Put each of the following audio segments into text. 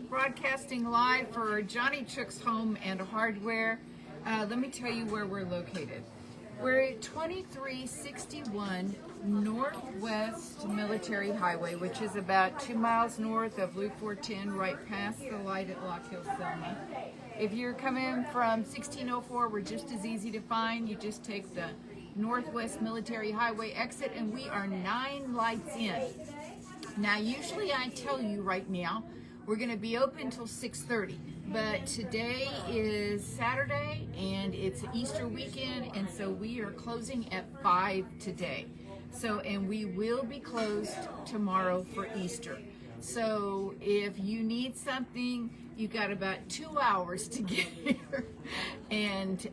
broadcasting live for Johnny Chook's Home and Hardware. Let me tell you where we're located. We're at 2361 Northwest Military Highway, which is about 2 miles north of Loop 410, right past the light at Lock Hill, Selma. If you're coming from 1604, we're just as easy to find. You just take the Northwest Military Highway exit, and we are 9 lights in. Now, usually I tell you right now, we're going to be open till 6:30, but today is Saturday and it's Easter weekend, and so we are closing at 5 today. So, and we will be closed tomorrow for Easter. So if you need something, you got about 2 hours to get here and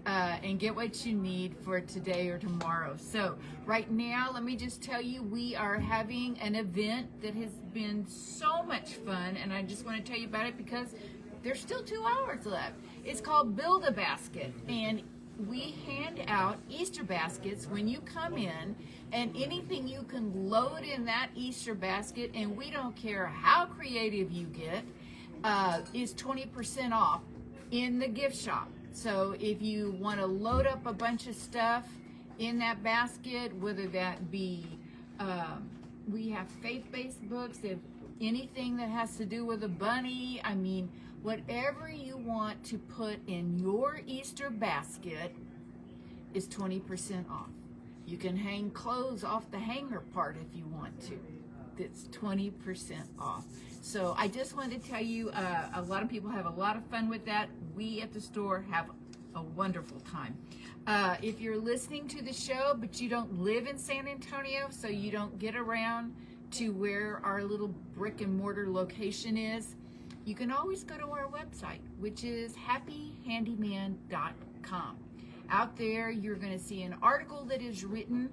get what you need for today or tomorrow. So right now, let me just tell you, we are having an event that has been so much fun, and I just want to tell you about it because there's still 2 hours left. It's called Build a Basket, and we hand out Easter baskets when you come in, and anything you can load in that Easter basket, and we don't care how creative you get, is 20% off in the gift shop. So if you want to load up a bunch of stuff in that basket, whether that be, we have faith-based books, if anything that has to do with a bunny, I mean, whatever you want to put in your Easter basket is 20% off. You can hang clothes off the hanger part if you want to. It's 20% off. So I just wanted to tell you, a lot of people have a lot of fun with that. We at the store have a wonderful time. If you're listening to the show, but you don't live in San Antonio, so you don't get around to where our little brick and mortar location is, you can always go to our website, which is happyhandyman.com. Out there, you're going to see an article that is written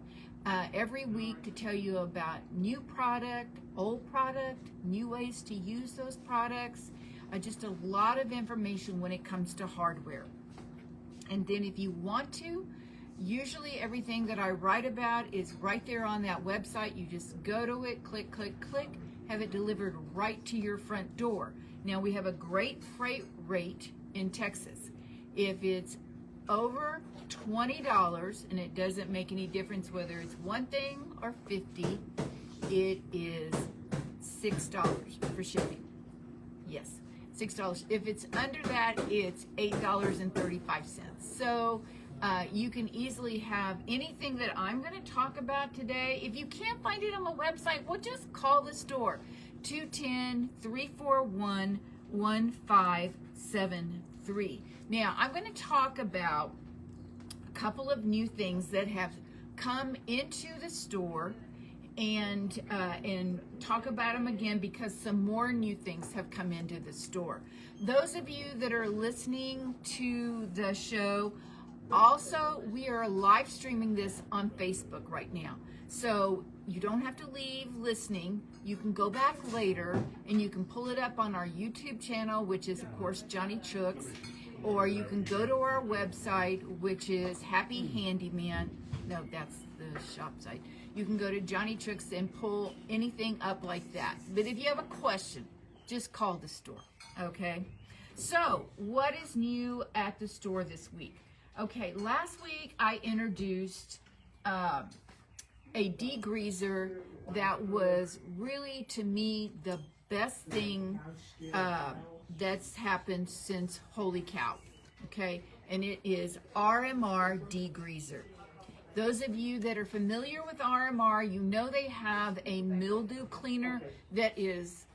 every week to tell you about new product, old product, new ways to use those products, just a lot of information when it comes to hardware. And then if you want to, usually everything that I write about is right there on that website. You just go to it, click, click, click, have it delivered right to your front door. Now, we have a great freight rate in Texas. If it's over $20, and it doesn't make any difference whether it's one thing or 50, it is $6 for shipping. Yes, $6. If it's under that, it's $8.35. So you can easily have anything that I'm going to talk about today. If you can't find it on the website, well, just call the store, 210-341-1573. Now, I'm going to talk about a couple of new things that have come into the store, and talk about them again because some more new things have come into the store. Those of you that are listening to the show, also, we are live streaming this on Facebook right now. So you don't have to leave listening. You can go back later and you can pull it up on our YouTube channel, which is, of course, Johnny Chook's, or you can go to our website, which is Happy Handyman. No, that's the shop site. You can go to Johnny Chook's and pull anything up like that. But if you have a question, just call the store, okay? So, what is new at the store this week? Okay, last week I introduced a degreaser that was really, to me, the best thing that's happened since Holy Cow, okay? And it is RMR degreaser. Those of you that are familiar with RMR, you know they have a mildew cleaner that is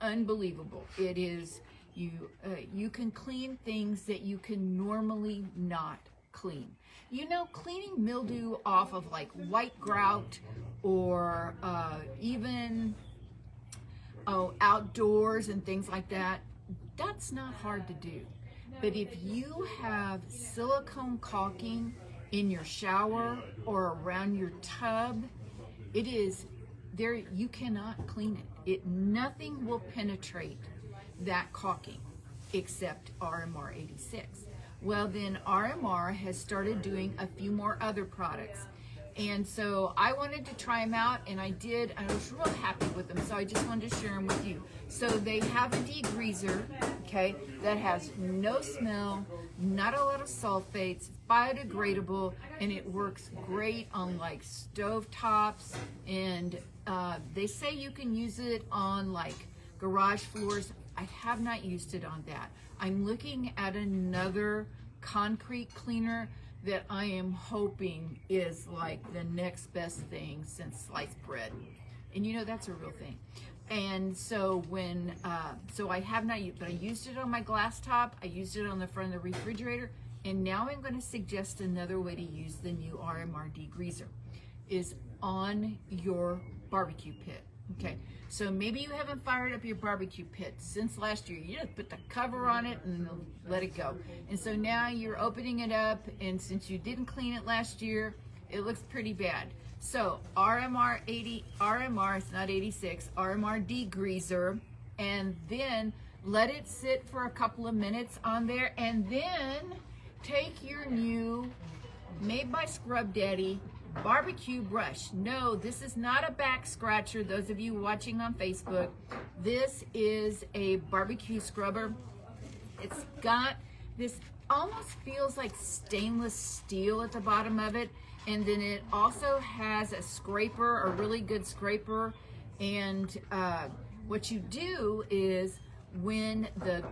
unbelievable. It is, you can clean things that you can normally not clean. You know, cleaning mildew off of like white grout or even outdoors and things like that, that's not hard to do. But if you have silicone caulking in your shower or around your tub, it is there, you cannot clean it. Nothing will penetrate that caulking except RMR 86. Well, then RMR has started doing a few more other products. And so I wanted to try them out, and I did. I was real happy with them, so I just wanted to share them with you. So they have a degreaser, okay, that has no smell, not a lot of sulfates, biodegradable, and it works great on like stove tops, and they say you can use it on like garage floors. I have not used it on that. I'm looking at another concrete cleaner that I am hoping is like the next best thing since sliced bread. And you know, that's a real thing. And so when, so I have not used, but I used it on my glass top, I used it on the front of the refrigerator, and now I'm going to suggest another way to use the new RMR degreaser is on your barbecue pit. Okay, so maybe you haven't fired up your barbecue pit since last year. You just put the cover on it and let it go. And so now you're opening it up, and since you didn't clean it last year, it looks pretty bad. So RMR 80, RMR, it's not 86, RMR degreaser, and then let it sit for a couple of minutes on there, and then take your new Made by Scrub Daddy barbecue brush. No, this is not a back scratcher. Those of you watching on Facebook, this is a barbecue scrubber. It's got this, almost feels like stainless steel at the bottom of it, and then it also has a scraper, a really good scraper. And what you do is when the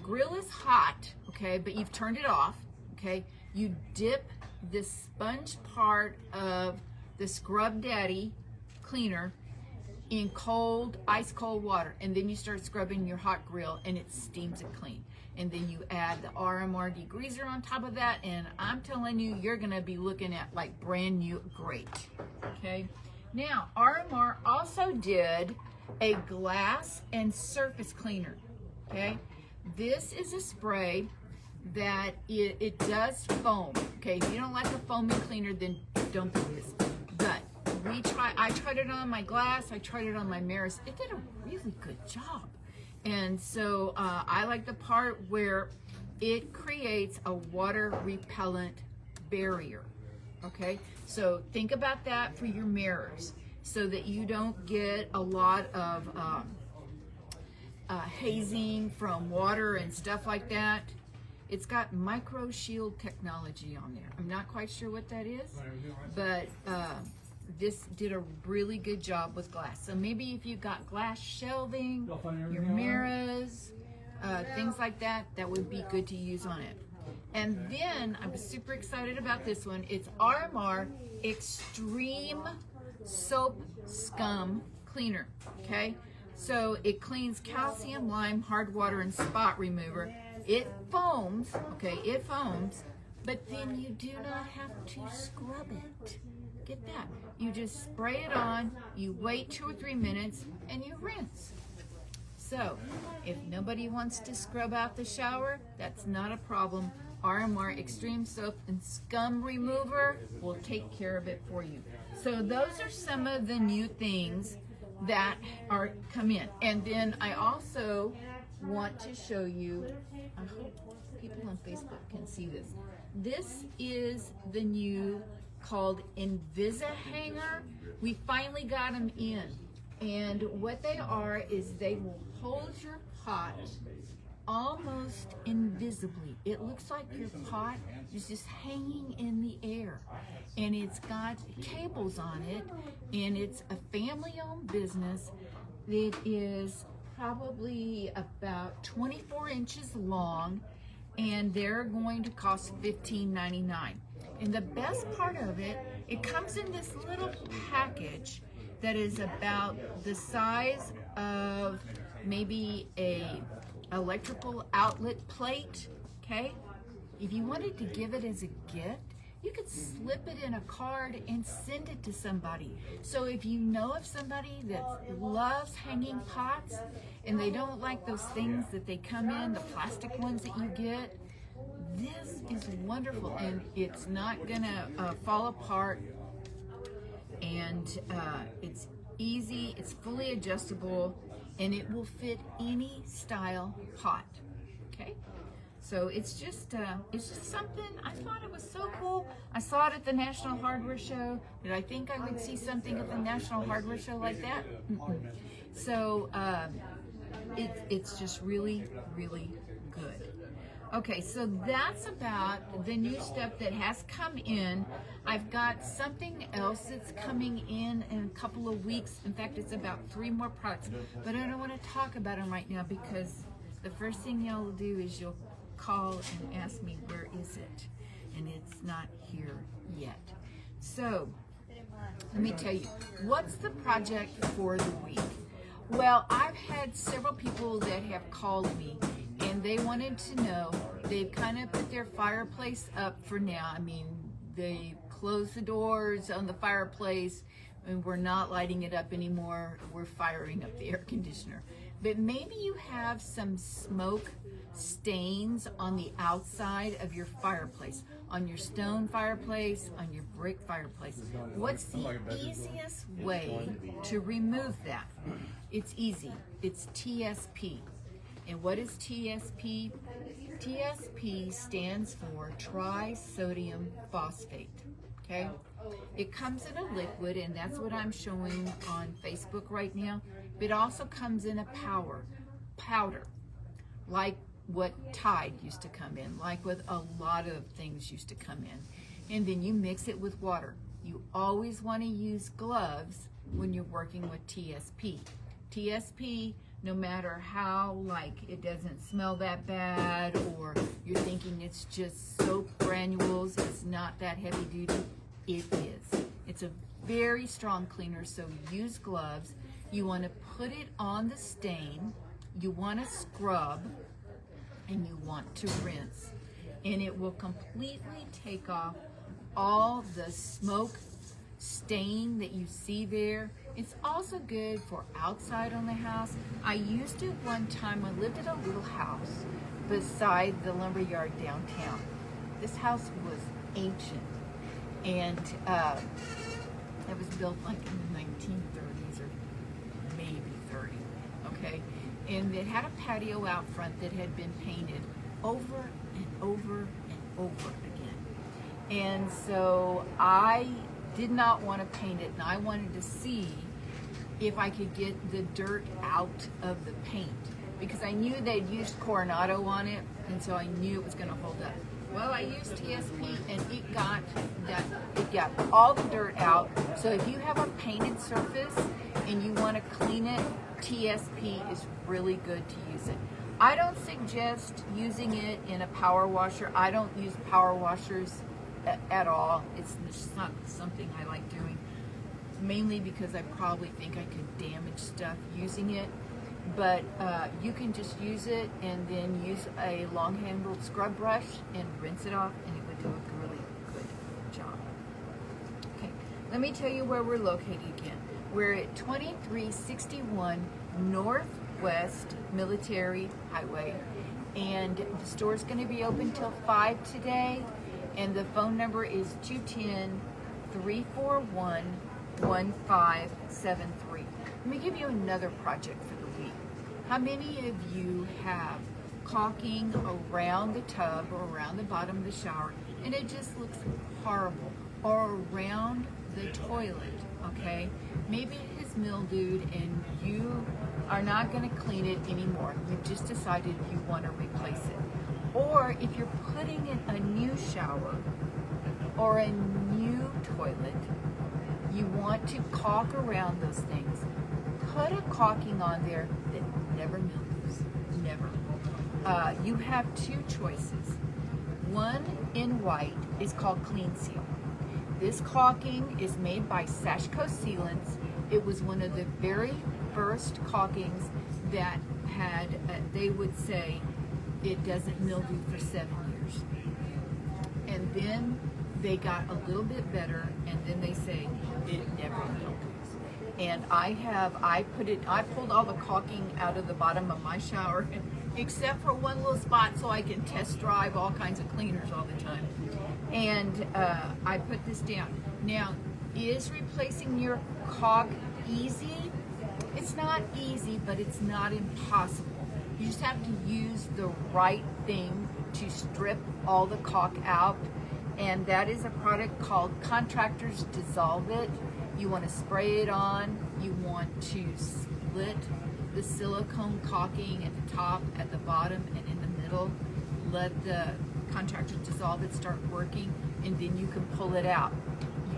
grill is hot, okay, but you've turned it off, okay, you dip this sponge part of the Scrub Daddy cleaner in cold, ice cold water, and then you start scrubbing your hot grill, and it steams it clean. And then you add the RMR degreaser on top of that, and I'm telling you, you're gonna be looking at like brand new great. Okay, now RMR also did a glass and surface cleaner. Okay, this is a spray that it does foam. Okay, if you don't like a foaming cleaner, then don't do this. But I tried it on my glass, I tried it on my mirrors. It did a really good job. And so I like the part where it creates a water repellent barrier. Okay, so think about that for your mirrors so that you don't get a lot of hazing from water and stuff like that. It's got micro shield technology on there. I'm not quite sure what that is, but this did a really good job with glass. So maybe if you've got glass shelving, your mirrors, things like that, that would be good to use on it. And then I'm super excited about this one. It's RMR Extreme Soap Scum Cleaner, okay? So it cleans calcium, lime, hard water, and spot remover. It foams, okay, it foams, but then you do not have to scrub it. Get that? You just spray it on, you wait 2 or 3 minutes, and you rinse. So, if nobody wants to scrub out the shower, that's not a problem. RMR Extreme Soap and Scum Remover will take care of it for you. So those are some of the new things that are come in. And then I also want to show you, I hope people on Facebook can see this. This is the new called Invisa Hanger. We finally got them in. And what they are is they will hold your pot almost invisibly. It looks like your pot is just hanging in the air. And it's got cables on it, and it's a family-owned business that is probably about 24 inches long, and they're going to cost $15.99. And the best part of it, it comes in this little package that is about the size of maybe a electrical outlet plate, okay? If you wanted to give it as a gift, you could slip it in a card and send it to somebody. So if you know of somebody that loves hanging pots and they don't like those things that they come in, the plastic ones that you get, this is wonderful, and it's not gonna fall apart, and it's easy, it's fully adjustable, and it will fit any style pot, okay? So it's just something, I thought it was so cool. I saw it at the National Hardware Show. Did I think I would see something at the National Hardware Show like that? Mm-mm. So it's just really, really good. Okay, so that's about the new stuff that has come in. I've got something else that's coming in a couple of weeks. In fact, it's about 3 more products, but I don't want to talk about them right now because the first thing y'all will do is you'll call and ask me where is it, and it's not here yet. So let me tell you, what's the project for the week? Well, I've had several people that have called me and they wanted to know, they've kind of put their fireplace up for now. I mean, they closed the doors on the fireplace and we're not lighting it up anymore. We're firing up the air conditioner. But maybe you have some smoke stains on the outside of your fireplace, on your stone fireplace, on your brick fireplace. What's the easiest way to remove that? It's easy. It's TSP. And what is TSP? TSP stands for trisodium phosphate. Okay? It comes in a liquid, and that's what I'm showing on Facebook right now. It also comes in a powder, like what Tide used to come in, like what a lot of things used to come in. And then you mix it with water. You always want to use gloves when you're working with TSP. TSP, no matter how, like, it doesn't smell that bad, or you're thinking it's just soap granules, it's not that heavy duty, it is. It's a very strong cleaner, so use gloves. You want to put it on the stain, you want to scrub, and you want to rinse. And it will completely take off all the smoke stain that you see there. It's also good for outside on the house. I used it one time. I lived in a little house beside the lumber yard downtown. This house was ancient, and it was built like in the 1930s or maybe 30, okay? And it had a patio out front that had been painted over and over and over again. And so I did not want to paint it, and I wanted to see if I could get the dirt out of the paint, because I knew they'd used Coronado on it, and so I knew it was going to hold up. Well, I used TSP, and it got all the dirt out. So if you have a painted surface and you want to clean it, TSP is really good to use it. I don't suggest using it in a power washer. I don't use power washers at all. It's just not something I like doing, mainly because I probably think I could damage stuff using it. But you can just use it and then use a long-handled scrub brush and rinse it off, and it would do a really good job. Okay, let me tell you where we're located again. We're at 2361 Northwest Military Highway, and the store's going to be open till 5 today, and the phone number is 210-341-1573. Let me give you another project for the week. How many of you have caulking around the tub or around the bottom of the shower and it just looks horrible, or around the toilet, okay? Maybe it has mildewed and you are not going to clean it anymore. You've just decided you want to replace it. Or if you're putting in a new shower or a new toilet, you want to caulk around those things. Put a caulking on there that never mildews, never. You have 2 choices. One in white is called Clean Seal. This caulking is made by Sashco Sealants. It was one of the very first caulkings that had, they would say, it doesn't mildew for 7 years. And then they got a little bit better, and then they say it never mildews. And I pulled all the caulking out of the bottom of my shower, except for one little spot so I can test drive all kinds of cleaners all the time. And I put this down. Now, is replacing your caulk easy? It's not easy, but it's not impossible. You just have to use the right thing to strip all the caulk out. And that is a product called Contractors Dissolve It. You want to spray it on. You want to split the silicone caulking at the top, at the bottom, and in the middle. Let the Contractors Dissolve It start working, and then you can pull it out.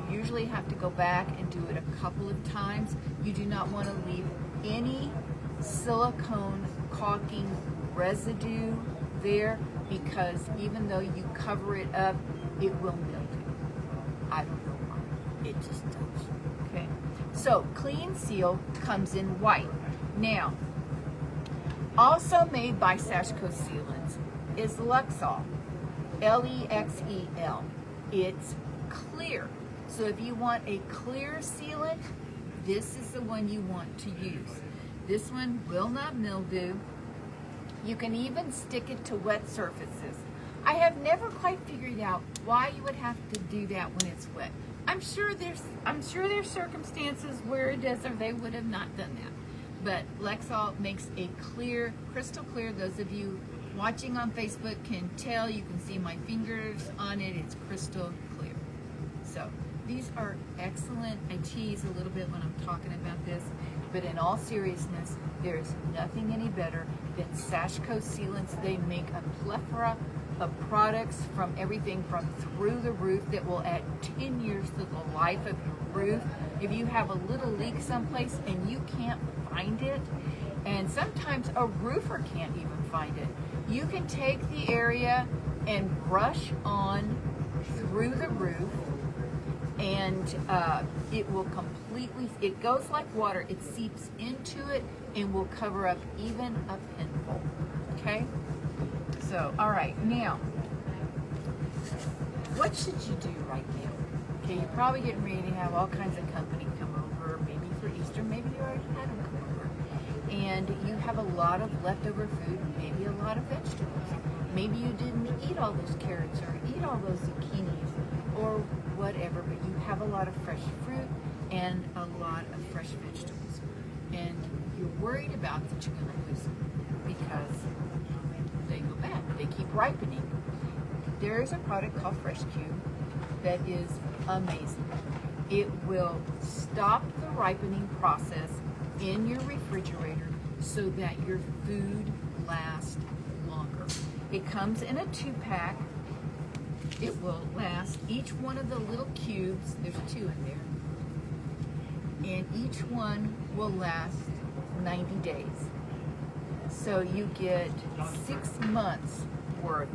You usually have to go back and do it a couple of times. You do not want to leave any silicone caulking residue there, because even though you cover it up, it will mildew. I don't know why. It just does. Okay. So Clean Seal comes in white. Now, also made by Sashco Sealants is Lexol. Lexel. It's clear. So if you want a clear sealant, this is the one you want to use. This one will not mildew. You can even stick it to wet surfaces. I have never quite figured out why you would have to do that when it's wet. I'm sure there's circumstances where it does, or they would have not done that. But Lexol makes a clear, crystal clear. Those of you watching on Facebook can tell. You can see my fingers on it. It's crystal clear. So these are excellent. I tease a little bit when I'm talking about this, but in all seriousness, there's nothing any better than Sashco Sealants. They make a plethora of products, from everything from through the roof that will add 10 years to the life of your roof. If you have a little leak someplace and you can't find it, and sometimes a roofer can't even find it, you can take the area and brush on through the roof, and it will completely, it goes like water, it seeps into it and will cover up even a pinhole. Okay? So, all right, now, what should you do right now? Okay, you're probably getting ready to have all kinds of company come over, maybe for Easter, maybe you already had them come over, and you have a lot of leftover food, maybe a lot of vegetables. Maybe you didn't eat all those carrots or eat all those zucchinis or whatever, but you have a lot of fresh fruit and a lot of fresh vegetables. And you're worried about that you're going to lose them because they go bad. They keep ripening. There is a product called Fresh Cube that is amazing. It will stop the ripening process in your refrigerator so that your food lasts longer. It comes in a 2-pack. It will last, each one of the little cubes, there's 2 in there, and each one will last 90 days. So you get 6 months worth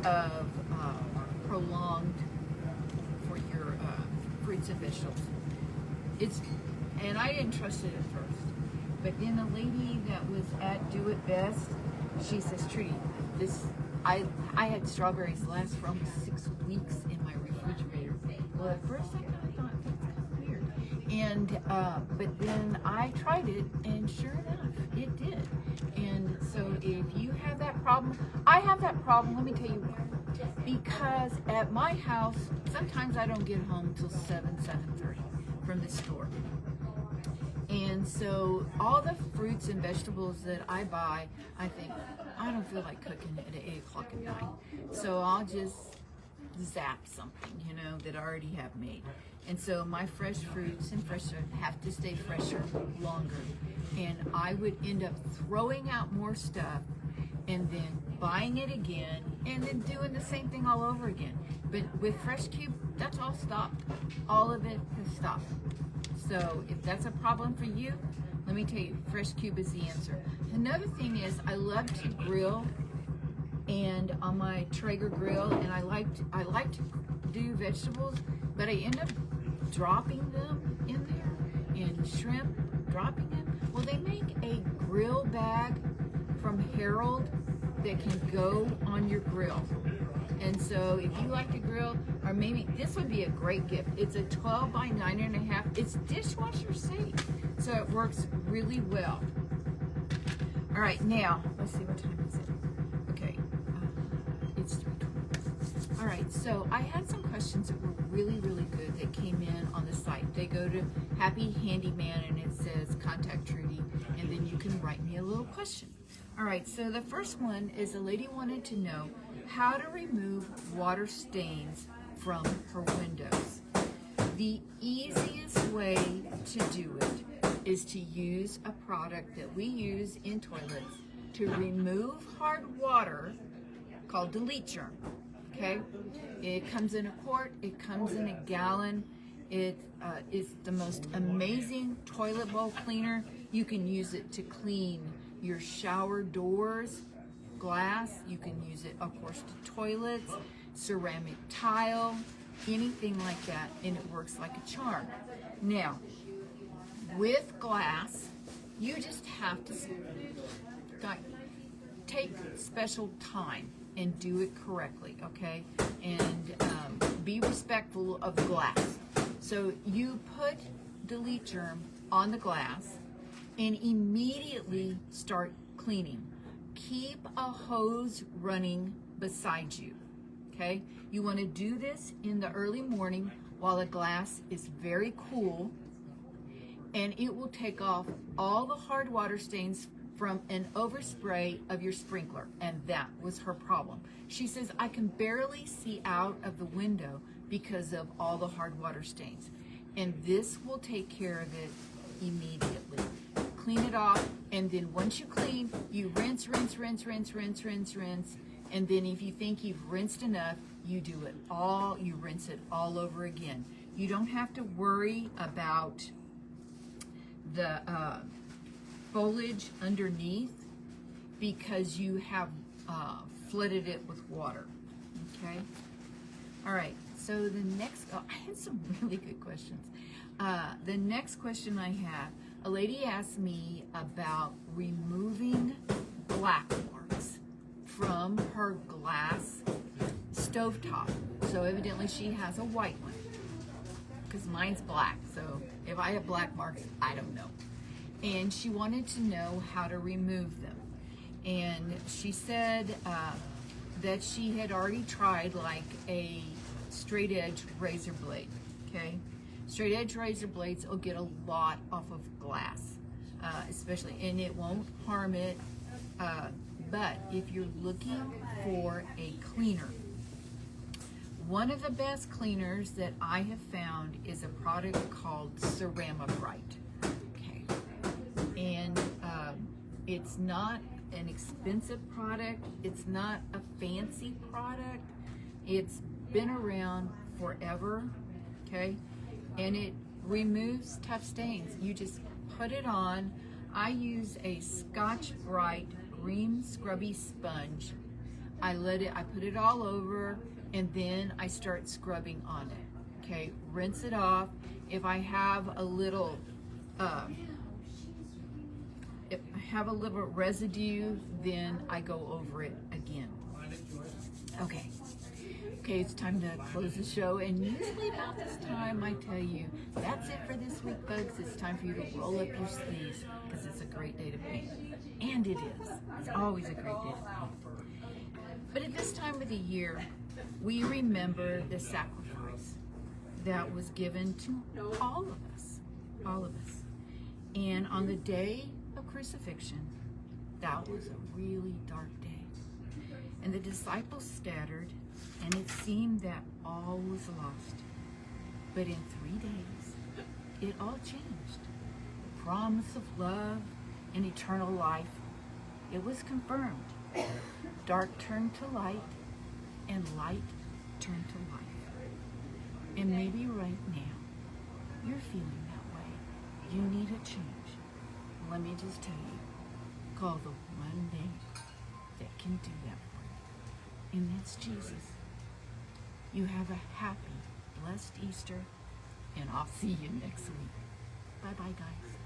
of prolonged for your fruits and vegetables. And I didn't trust it at first, but then a lady that was at Do It Best, she says, Trudy, I had strawberries last for almost 6 weeks in my refrigerator. Well, at first I kind of thought that's kind of weird, and but then I tried it, and sure enough, it did. And so if you have that problem, I have that problem. Let me tell you why. Because at my house, sometimes I don't get home till 7:30 from the store. And so all the fruits and vegetables that I buy, I think, I don't feel like cooking it at 8 o'clock at night. So I'll just zap something, that I already have made. And so my fresh fruits and fresh have to stay fresher longer. And I would end up throwing out more stuff and then buying it again and then doing the same thing all over again. But with Fresh Cube, that's all stopped. All of it has stopped. So if that's a problem for you, let me tell you, Fresh Cube is the answer. Another thing is, I love to grill, and on my Traeger grill, and I like to do vegetables, but I end up dropping them in there, and shrimp, dropping them. Well, they make a grill bag from Harold that can go on your grill. And so if you like to grill, or maybe this would be a great gift. It's a 12 by 9.5. It's dishwasher safe, so it works really well. All right, now let's see, what time is it? Okay, it's 3:20. All right, so I had some questions that were really, really good that came in on the site. They go to Happy Handyman, and it says contact Trudy, and then you can write me a little question. All right, so the first one is a lady wanted to know how to remove water stains from her windows. The easiest way to do it is to use a product that we use in toilets to remove hard water called Delete Germ. Okay, it comes in a quart, it comes in a gallon. It is the most amazing toilet bowl cleaner. You can use it to clean your shower doors, glass. You can use it, of course, to toilets, ceramic tile, anything like that, and it works like a charm. Now, with glass, you just have to take special time and do it correctly, okay? And be respectful of the glass. So you put Delete Germ on the glass and immediately start cleaning. Keep a hose running beside you, okay? You want to do this in the early morning while the glass is very cool, and it will take off all the hard water stains from an overspray of your sprinkler, and that was her problem. She says, I can barely see out of the window because of all the hard water stains. And this will take care of it immediately. Clean it off, and then once you clean, you rinse, rinse, rinse, rinse, rinse, rinse, rinse, and then if you think you've rinsed enough, you rinse it all over again. You don't have to worry about the foliage underneath because you have flooded it with water, okay? All right, so the next, I had some really good questions. The next question I have, a lady asked me about removing black marks from her glass stovetop. So evidently she has a white one because mine's black. So if I have black marks, I don't know. And she wanted to know how to remove them. And she said that she had already tried like a straight edge razor blade, okay? Straight edge razor blades will get a lot off of glass, especially, and it won't harm it. But if you're looking for a cleaner, one of the best cleaners that I have found is a product called Ceramibrite. Okay, and it's not an expensive product. It's not a fancy product. It's been around forever. Okay, and it removes tough stains. You just put it on. I use a Scotch-Brite green scrubby sponge. I put it all over, and then I start scrubbing on it. Okay, rinse it off. If I have a little residue, then I go over it again. Okay. Okay, it's time to close the show, and usually about this time I tell you, that's it for this week, folks. It's time for you to roll up your sleeves, because it's a great day to paint. And it is. It's always a great day to paint. But at this time of the year, we remember the sacrifice that was given to all of us. All of us. And on the day of crucifixion, that was a really dark day. And the disciples scattered, and it seemed that all was lost. But in 3 days, it all changed. The promise of love and eternal life, it was confirmed. Dark turned to light, and light turned to life. And maybe right now, you're feeling that way. You need a change. Let me just tell you, call the one name that can do that for you. And that's Jesus. You have a happy, blessed Easter, and I'll see you next week. Bye-bye, guys.